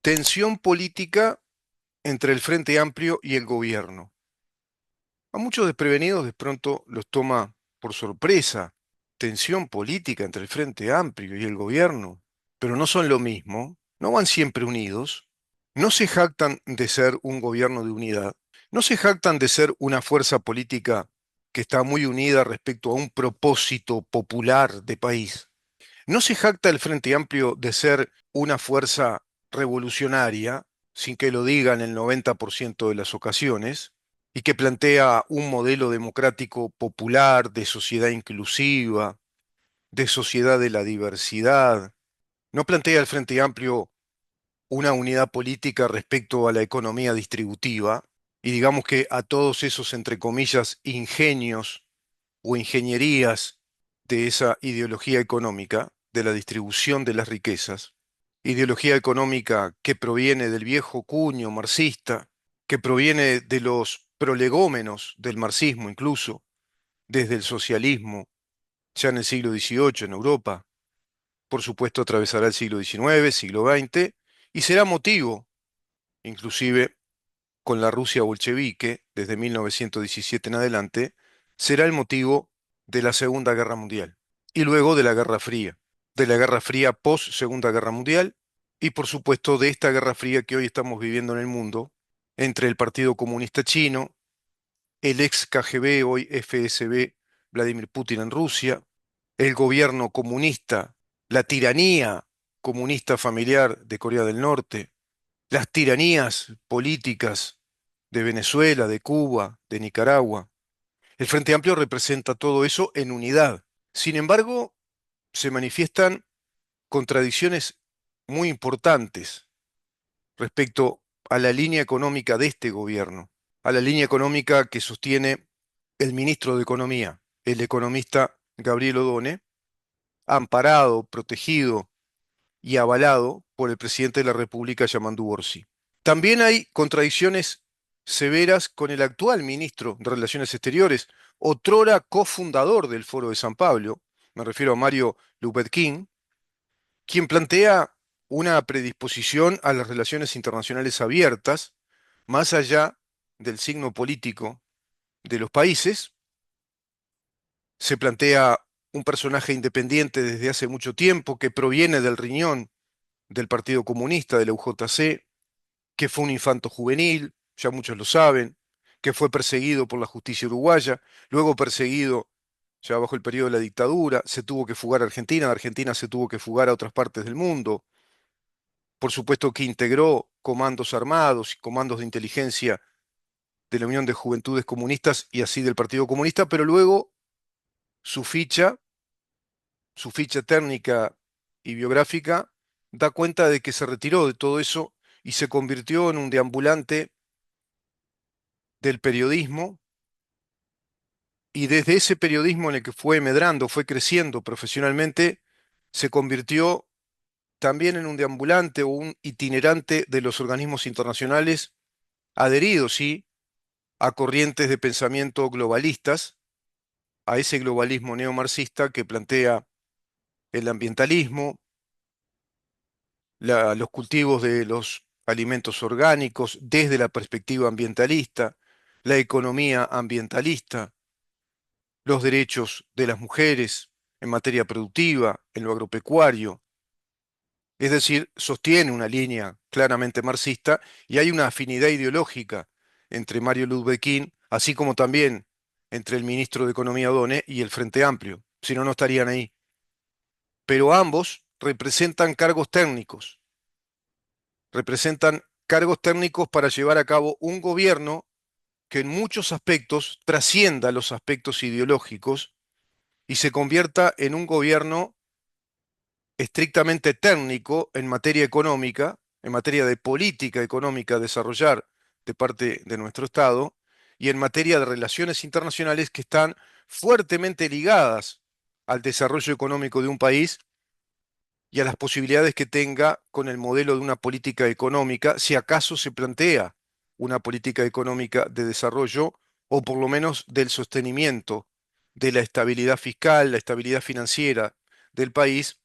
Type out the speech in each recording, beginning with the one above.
Tensión política entre el Frente Amplio y el gobierno. A muchos desprevenidos de pronto los toma por sorpresa. Tensión política entre el Frente Amplio y el gobierno. Pero no son lo mismo, no van siempre unidos, no se jactan de ser un gobierno de unidad, no se jactan de ser una fuerza política que está muy unida respecto a un propósito popular de país. ¿No se jacta el Frente Amplio de ser una fuerza revolucionaria, sin que lo digan el 90% de las ocasiones, y que plantea un modelo democrático popular, de sociedad inclusiva, de sociedad de la diversidad? ¿No plantea el Frente Amplio una unidad política respecto a la economía distributiva? Y digamos que a todos esos, entre comillas, ingenios o ingenierías de esa ideología económica, de la distribución de las riquezas, ideología económica que proviene del viejo cuño marxista, que proviene de los prolegómenos del marxismo incluso, desde el socialismo, ya en el siglo XVIII en Europa, por supuesto atravesará el siglo XIX, siglo XX, y será motivo, inclusive con la Rusia bolchevique, desde 1917 en adelante, será el motivo de la Segunda Guerra Mundial y luego de la Guerra Fría post Segunda Guerra Mundial y por supuesto de esta Guerra Fría que hoy estamos viviendo en el mundo entre el Partido Comunista Chino, el ex KGB, hoy FSB, Vladimir Putin en Rusia, el gobierno comunista, la tiranía comunista familiar de Corea del Norte, las tiranías políticas de Venezuela, de Cuba, de Nicaragua. El Frente Amplio representa todo eso en unidad. Sin embargo, se manifiestan contradicciones muy importantes respecto a la línea económica de este gobierno, a la línea económica que sostiene el ministro de Economía, el economista Gabriel Odone, amparado, protegido y avalado por el presidente de la República, Yamandu Orsi. También hay contradicciones severas con el actual ministro de Relaciones Exteriores, otrora cofundador del Foro de San Pablo, me refiero a Mario Lubetkin, quien plantea una predisposición a las relaciones internacionales abiertas, más allá del signo político de los países. Se plantea un personaje independiente desde hace mucho tiempo que proviene del riñón del Partido Comunista, de la UJC, que fue un infanto juvenil, ya muchos lo saben, que fue perseguido por la justicia uruguaya, luego perseguido ya bajo el periodo de la dictadura, se tuvo que fugar a Argentina, de Argentina se tuvo que fugar a otras partes del mundo, por supuesto que integró comandos armados y comandos de inteligencia de la Unión de Juventudes Comunistas y así del Partido Comunista, pero luego su ficha, su ficha técnica y biográfica da cuenta de que se retiró de todo eso y se convirtió en un deambulante del periodismo, y desde ese periodismo en el que fue medrando, fue creciendo profesionalmente, se convirtió también en un deambulante o un itinerante de los organismos internacionales, adherido, sí, a corrientes de pensamiento globalistas, a ese globalismo neomarxista que plantea el ambientalismo, los cultivos de los alimentos orgánicos desde la perspectiva ambientalista, la economía ambientalista, los derechos de las mujeres en materia productiva, en lo agropecuario. Es decir, sostiene una línea claramente marxista y hay una afinidad ideológica entre Mario Lubetkin, así como también entre el ministro de Economía Done y el Frente Amplio, si no, no estarían ahí. Pero ambos representan cargos técnicos para llevar a cabo un gobierno que en muchos aspectos trascienda los aspectos ideológicos y se convierta en un gobierno estrictamente técnico en materia económica, en materia de política económica a desarrollar de parte de nuestro Estado, y en materia de relaciones internacionales que están fuertemente ligadas al desarrollo económico de un país y a las posibilidades que tenga con el modelo de una política económica, si acaso se plantea una política económica de desarrollo o por lo menos del sostenimiento de la estabilidad fiscal, la estabilidad financiera del país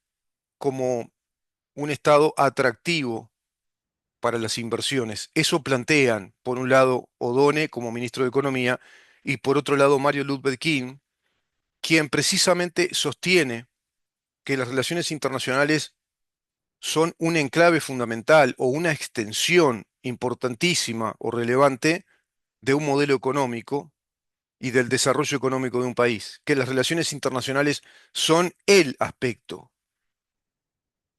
como un Estado atractivo para las inversiones. Eso plantean, por un lado, Odone como ministro de Economía y por otro lado, Mario Ludwig King, quien precisamente sostiene que las relaciones internacionales son un enclave fundamental o una extensión importantísima o relevante de un modelo económico y del desarrollo económico de un país, que las relaciones internacionales son el aspecto,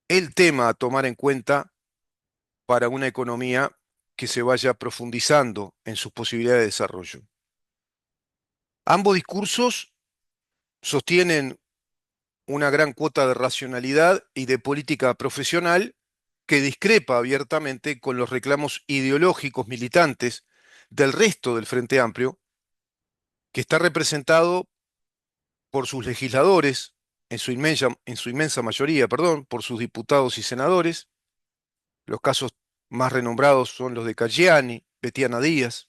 el tema a tomar en cuenta para una economía que se vaya profundizando en sus posibilidades de desarrollo. Ambos discursos sostienen una gran cuota de racionalidad y de política profesional que discrepa abiertamente con los reclamos ideológicos militantes del resto del Frente Amplio, que está representado por sus legisladores, en su inmensa mayoría, perdón, por sus diputados y senadores. Los casos más renombrados son los de Caggiani, Betiana Díaz,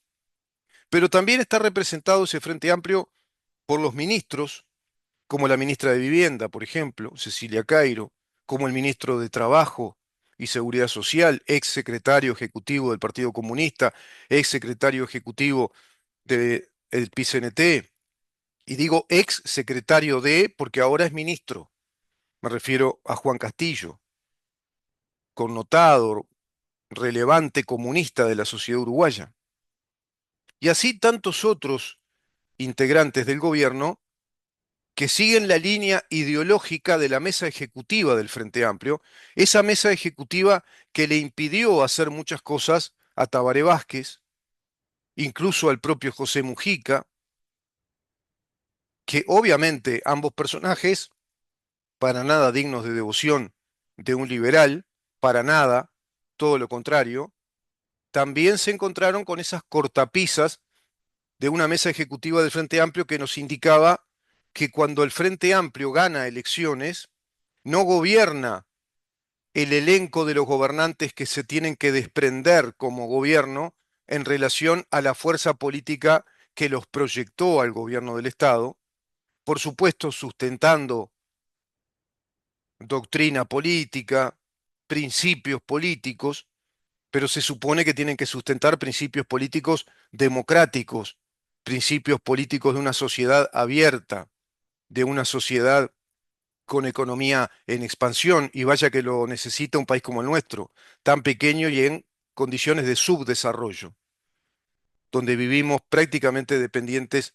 pero también está representado ese Frente Amplio por los ministros, como la ministra de Vivienda, por ejemplo, Cecilia Cairo, como el ministro de Trabajo y Seguridad Social, ex secretario ejecutivo del Partido Comunista, ex secretario ejecutivo del PCNT, y digo ex secretario de porque ahora es ministro, me refiero a Juan Castillo, connotado, relevante comunista de la sociedad uruguaya. Y así tantos otros integrantes del gobierno que siguen la línea ideológica de la mesa ejecutiva del Frente Amplio, esa mesa ejecutiva que le impidió hacer muchas cosas a Tabaré Vázquez, incluso al propio José Mujica, que obviamente ambos personajes, para nada dignos de devoción de un liberal, para nada, todo lo contrario, también se encontraron con esas cortapisas de una mesa ejecutiva del Frente Amplio que nos indicaba que cuando el Frente Amplio gana elecciones, no gobierna el elenco de los gobernantes que se tienen que desprender como gobierno en relación a la fuerza política que los proyectó al gobierno del Estado, por supuesto sustentando doctrina política, principios políticos, pero se supone que tienen que sustentar principios políticos democráticos, principios políticos de una sociedad abierta, de una sociedad con economía en expansión, y vaya que lo necesita un país como el nuestro, tan pequeño y en condiciones de subdesarrollo, donde vivimos prácticamente dependientes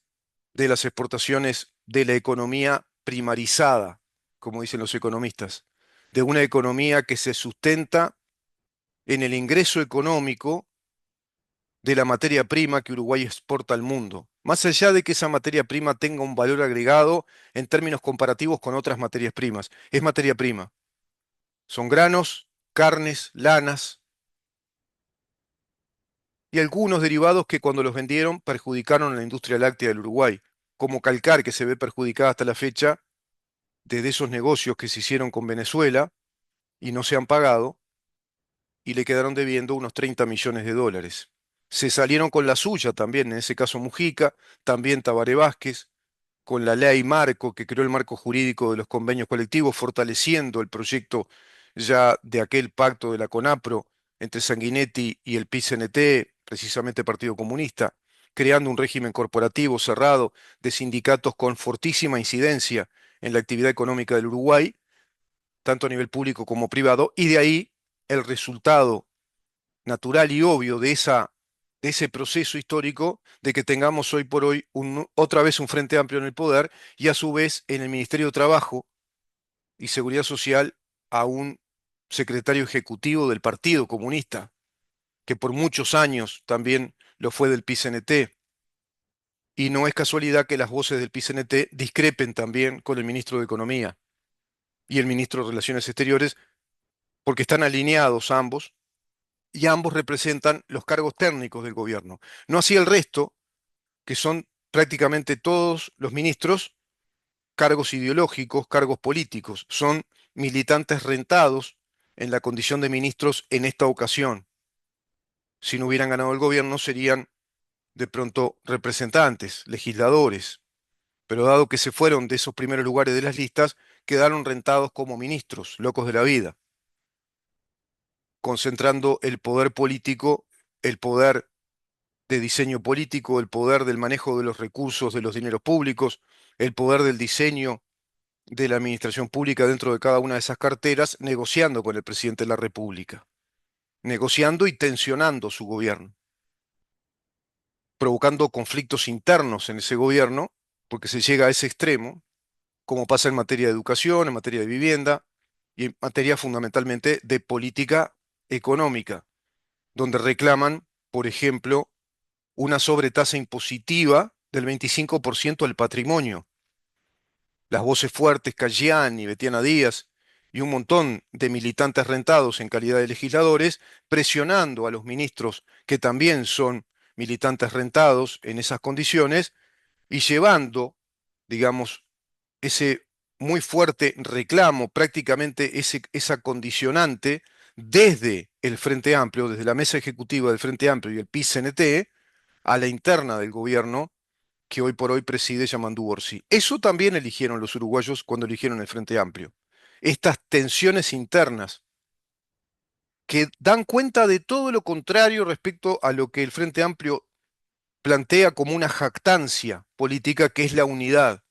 de las exportaciones de la economía primarizada, como dicen los economistas, de una economía que se sustenta en el ingreso económico de la materia prima que Uruguay exporta al mundo, más allá de que esa materia prima tenga un valor agregado en términos comparativos con otras materias primas. Es materia prima. Son granos, carnes, lanas y algunos derivados que cuando los vendieron perjudicaron a la industria láctea del Uruguay, como Calcar, que se ve perjudicada hasta la fecha desde esos negocios que se hicieron con Venezuela y no se han pagado y le quedaron debiendo unos 30 millones de dólares. Se salieron con la suya también, en ese caso Mujica, también Tabaré Vázquez, con la ley marco que creó el marco jurídico de los convenios colectivos, fortaleciendo el proyecto ya de aquel pacto de la CONAPRO entre Sanguinetti y el PCNT, precisamente Partido Comunista, creando un régimen corporativo cerrado de sindicatos con fortísima incidencia en la actividad económica del Uruguay, tanto a nivel público como privado, y de ahí el resultado natural y obvio de ese proceso histórico de que tengamos hoy por hoy otra vez un Frente Amplio en el poder y a su vez en el Ministerio de Trabajo y Seguridad Social a un secretario ejecutivo del Partido Comunista, que por muchos años también lo fue del PCNT. Y no es casualidad que las voces del PCNT discrepen también con el ministro de Economía y el ministro de Relaciones Exteriores, porque están alineados ambos y ambos representan los cargos técnicos del gobierno. No así el resto, que son prácticamente todos los ministros, cargos ideológicos, cargos políticos, son militantes rentados en la condición de ministros en esta ocasión. Si no hubieran ganado el gobierno, serían de pronto representantes, legisladores, pero dado que se fueron de esos primeros lugares de las listas, quedaron rentados como ministros, locos de la vida. concentrando el poder político, el poder de diseño político, el poder del manejo de los recursos de los dineros públicos, el poder del diseño de la administración pública dentro de cada una de esas carteras, negociando con el presidente de la República, negociando y tensionando su gobierno, provocando conflictos internos en ese gobierno, porque se llega a ese extremo, como pasa en materia de educación, en materia de vivienda y en materia fundamentalmente de política económica, donde reclaman, por ejemplo, una sobretasa impositiva del 25% del patrimonio. Las voces fuertes, Cayani, Betiana Díaz y un montón de militantes rentados en calidad de legisladores, presionando a los ministros que también son militantes rentados en esas condiciones y llevando, digamos, ese muy fuerte reclamo, prácticamente esa condicionante desde el Frente Amplio, desde la mesa ejecutiva del Frente Amplio y el PIS-CNT, a la interna del gobierno que hoy por hoy preside Yamandu Orsi. Eso también eligieron los uruguayos cuando eligieron el Frente Amplio. Estas tensiones internas que dan cuenta de todo lo contrario respecto a lo que el Frente Amplio plantea como una jactancia política, que es la unidad,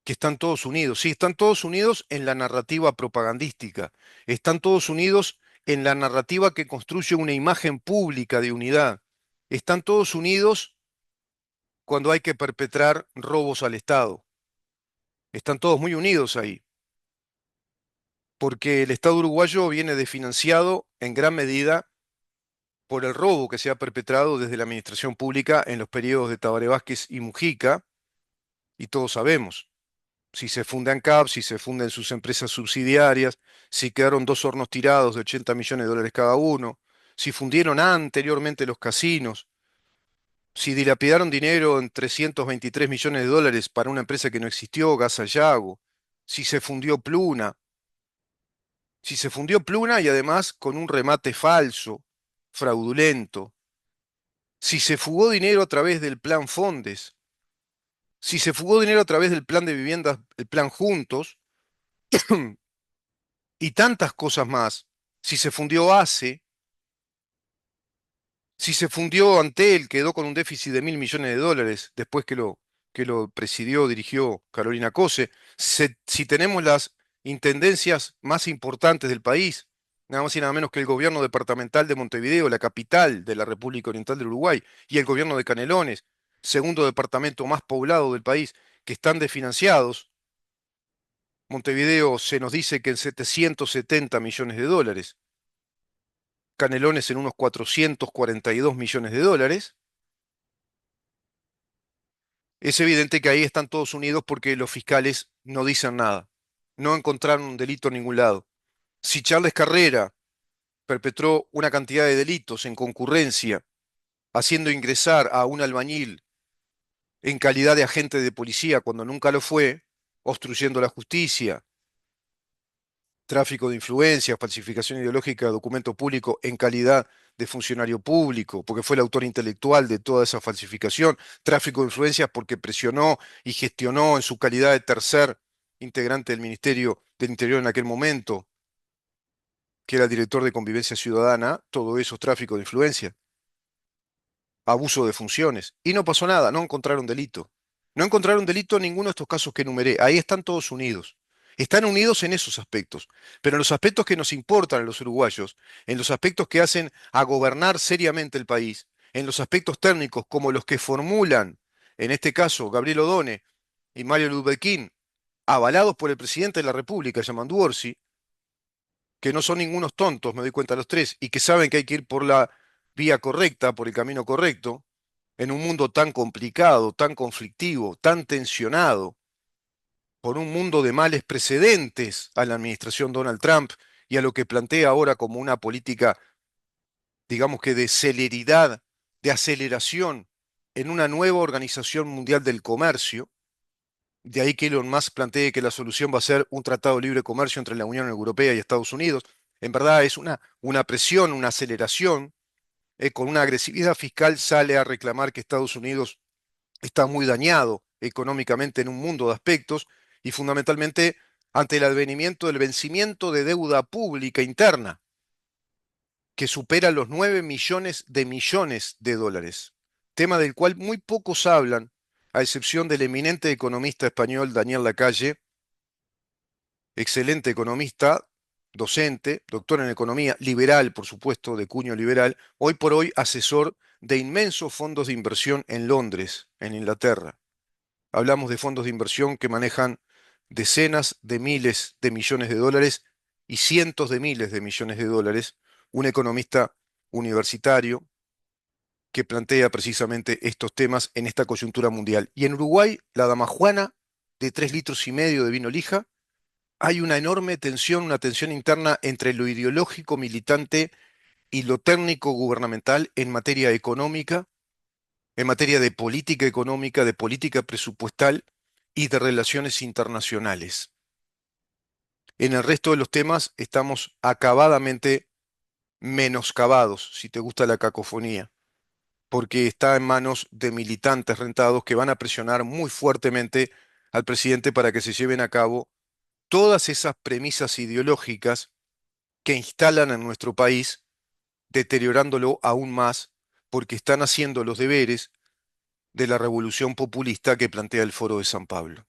que están todos unidos. Sí, están todos unidos en la narrativa propagandística, están todos unidos en la narrativa que construye una imagen pública de unidad, están todos unidos cuando hay que perpetrar robos al Estado. Están todos muy unidos ahí, porque el Estado uruguayo viene desfinanciado en gran medida por el robo que se ha perpetrado desde la administración pública en los periodos de Tabaré Vázquez y Mujica, y todos sabemos, si se funda ANCAP, si se funden sus empresas subsidiarias, si quedaron dos hornos tirados de 80 millones de dólares cada uno, si fundieron anteriormente los casinos, si dilapidaron dinero en 323 millones de dólares para una empresa que no existió, Gas Sayago, si se fundió Pluna, si se fundió Pluna y además con un remate falso, fraudulento, si se fugó dinero a través del plan Fondes, si se fugó dinero a través del plan de viviendas, el plan Juntos, y tantas cosas más, si se fundió ACE, si se fundió Antel, quedó con un déficit de 1.000 millones de dólares después que lo presidió, dirigió Carolina Cose. Si tenemos las intendencias más importantes del país, nada más y nada menos que el gobierno departamental de Montevideo, la capital de la República Oriental del Uruguay, y el gobierno de Canelones, segundo departamento más poblado del país, que están desfinanciados. Montevideo se nos dice que en 770 millones de dólares. Canelones en unos 442 millones de dólares. Es evidente que ahí están todos unidos porque los fiscales no dicen nada. No encontraron un delito en ningún lado. Si Charles Carrera perpetró una cantidad de delitos en concurrencia, haciendo ingresar a un albañil en calidad de agente de policía cuando nunca lo fue, obstruyendo la justicia, tráfico de influencias, falsificación ideológica de documento público en calidad de funcionario público, porque fue el autor intelectual de toda esa falsificación, tráfico de influencias porque presionó y gestionó en su calidad de tercer integrante del Ministerio del Interior en aquel momento, que era director de Convivencia Ciudadana, todo eso es tráfico de influencia, abuso de funciones. Y no pasó nada, no encontraron delito. No encontraron delito en ninguno de estos casos que enumeré. Ahí están todos unidos. Están unidos en esos aspectos. Pero en los aspectos que nos importan a los uruguayos, en los aspectos que hacen a gobernar seriamente el país, en los aspectos técnicos como los que formulan, en este caso, Gabriel Odone y Mario Lubequín, avalados por el presidente de la República, Yamandu Orsi, que no son ningunos tontos, me doy cuenta los tres, y que saben que hay que ir por la vía correcta, por el camino correcto, en un mundo tan complicado, tan conflictivo, tan tensionado, por un mundo de males precedentes a la administración Donald Trump y a lo que plantea ahora como una política, digamos que de celeridad, de aceleración en una nueva organización mundial del comercio. De ahí que Elon Musk plantee que la solución va a ser un tratado de libre comercio entre la Unión Europea y Estados Unidos. En verdad es una presión, una aceleración. Con una agresividad fiscal sale a reclamar que Estados Unidos está muy dañado económicamente en un mundo de aspectos y fundamentalmente ante el advenimiento del vencimiento de deuda pública interna. que supera los 9 millones de dólares, tema del cual muy pocos hablan, a excepción del eminente economista español Daniel Lacalle, excelente economista, docente, doctor en economía, liberal, por supuesto, de cuño liberal, hoy por hoy asesor de inmensos fondos de inversión en Londres, en Inglaterra. Hablamos de fondos de inversión que manejan decenas de miles de millones de dólares y cientos de miles de millones de dólares. Un economista universitario que plantea precisamente estos temas en esta coyuntura mundial. Y en Uruguay, la damajuana de 3,5 litros de vino lija, hay una enorme tensión, una tensión interna entre lo ideológico militante y lo técnico gubernamental en materia económica, en materia de política económica, de política presupuestal y de relaciones internacionales. En el resto de los temas estamos acabadamente menoscabados, si te gusta la cacofonía, porque está en manos de militantes rentados que van a presionar muy fuertemente al presidente para que se lleven a cabo todas esas premisas ideológicas que instalan en nuestro país, deteriorándolo aún más, porque están haciendo los deberes de la revolución populista que plantea el Foro de San Pablo.